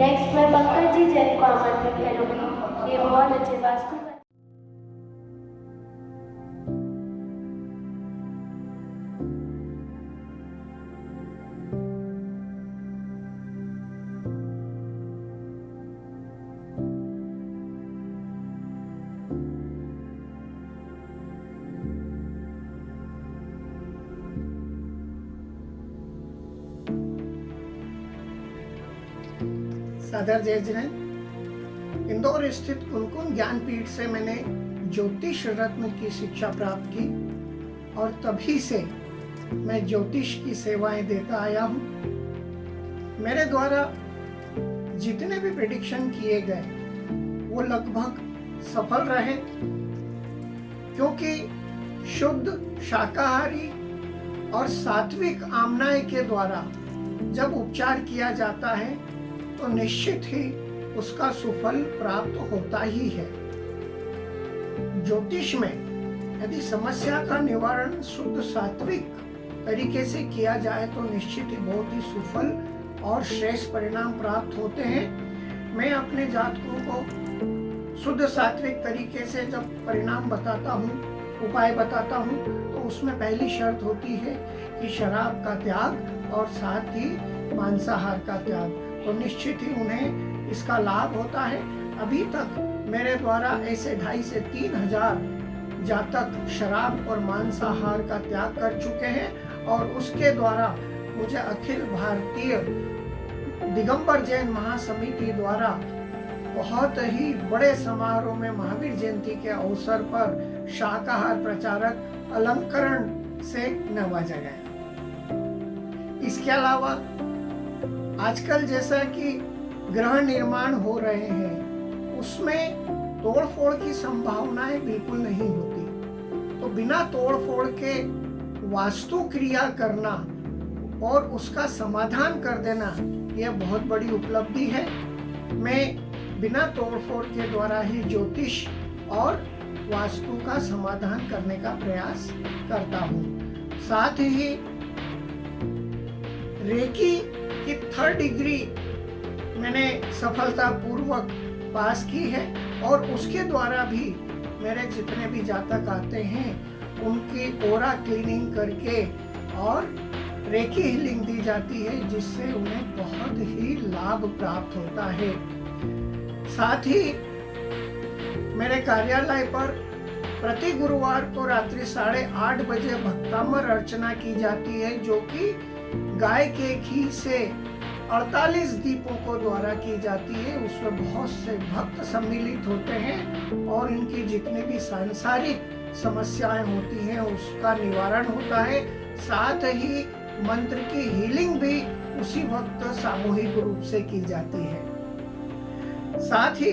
Next मैं पंकज जी जैन को आमंत्रित करूंगी। ये बहुत अच्छे वास्तु सादर जय जिनेन्द्र। इंदौर स्थित कुनकुन ज्ञानपीठ से मैंने ज्योतिष रत्न की शिक्षा प्राप्त की और तभी से मैं ज्योतिष की सेवाएं देता आया हूँ। मेरे द्वारा जितने भी प्रेडिक्शन किए गए वो लगभग सफल रहे, क्योंकि शुद्ध शाकाहारी और सात्विक आमनाय के द्वारा जब उपचार किया जाता है तो निश्चित ही उसका सुफल प्राप्त होता ही है। ज्योतिष में यदि समस्या का निवारण शुद्ध सात्विक तरीके से किया जाए तो निश्चित ही बहुत ही सुफल और श्रेष्ठ परिणाम प्राप्त होते हैं। मैं अपने जातकों को शुद्ध सात्विक तरीके से जब परिणाम बताता हूँ, उपाय बताता हूँ, तो उसमें पहली शर्त होती है कि शराब का त्याग और साथ ही मांसाहार का त्याग, तो निश्चित ही उन्हें इसका लाभ होता है। अभी तक मेरे द्वारा ऐसे 2,500 से 3,000 जातक शराब और मांसाहार का त्याग कर चुके हैं और उसके द्वारा मुझे अखिल भारतीय दिगंबर जैन महासमिति द्वारा बहुत ही बड़े समारोह में महावीर जयंती के अवसर पर शाकाहार प्रचारक अलंकरण से नवाजा गया। इसके अलावा आजकल जैसा कि ग्रह निर्माण हो रहे हैं उसमें तोड़फोड़ की संभावनाएं बिल्कुल नहीं होती, तो बिना तोड़फोड़ के वास्तु क्रिया करना और उसका समाधान कर देना यह बहुत बड़ी उपलब्धि है। मैं बिना तोड़फोड़ के द्वारा ही ज्योतिष और वास्तु का समाधान करने का प्रयास करता हूँ। साथ ही रेकी की 3rd डिग्री मैंने सफलतापूर्वक पास की है और उसके द्वारा भी मेरे जितने भी जातक आते हैं उनकी ओरा क्लीनिंग करके और रेकी हीलिंग दी जाती है, जिससे उन्हें बहुत ही लाभ प्राप्त होता है। साथ ही मेरे कार्यालय पर प्रति गुरुवार को रात्रि 8:30 बजे भक्तामर अर्चना की जाती है, जो कि गाय के घी से 48 दीपों को द्वारा की जाती है। उसमें बहुत से भक्त सम्मिलित होते हैं और इनकी जितनी भी सांसारिक समस्याएं होती हैं उसका निवारण होता है। साथ ही मंत्र की हीलिंग भी उसी वक्त सामूहिक रूप से की जाती है। साथ ही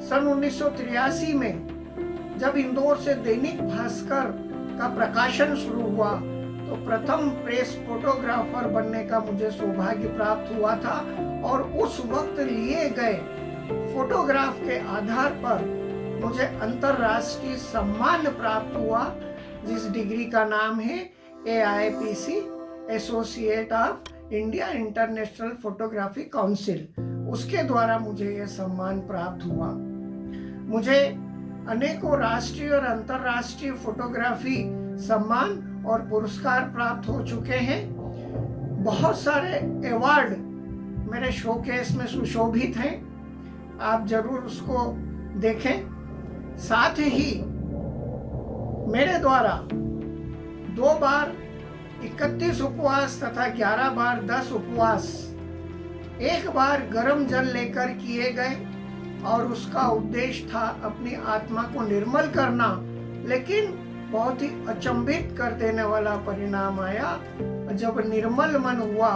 सन 1983 में जब इंदौर से दैनिक भास्कर का प्रकाशन शुरू हुआ तो प्रथम प्रेस फोटोग्राफर बनने का मुझे सौभाग्य प्राप्त हुआ था और उस वक्त लिए गए फोटोग्राफ के आधार पर मुझे अंतरराष्ट्रीय सम्मान प्राप्त हुआ, जिस डिग्री का नाम है AIPC, associate of India international photography council. उसके द्वारा मुझे यह सम्मान प्राप्त हुआ। मुझे अनेकों राष्ट्रीय और अंतरराष्ट्रीय फोटोग्राफी सम्मान और पुरस्कार प्राप्त हो चुके हैं। बहुत सारे अवार्ड मेरे शोकेस में सुशोभित हैं, आप जरूर उसको देखें। साथ ही मेरे द्वारा 2 बार 31 उपवास तथा 11 बार 10 उपवास 1 बार गर्म जल लेकर किए गए और उसका उद्देश्य था अपनी आत्मा को निर्मल करना, लेकिन बहुत ही अचंभित कर देने वाला परिणाम आया। जब निर्मल मन हुआ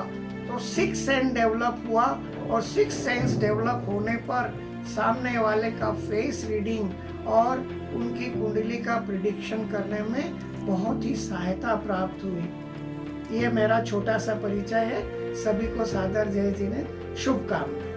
तो 6 सेंस डेवलप हुआ और 6 सेंस डेवलप होने पर सामने वाले का फेस रीडिंग और उनकी कुंडली का प्रिडिक्शन करने में बहुत ही सहायता प्राप्त हुई। ये मेरा छोटा सा परिचय है। सभी को सादर जय जिनेन्द्र, शुभकामनाएं।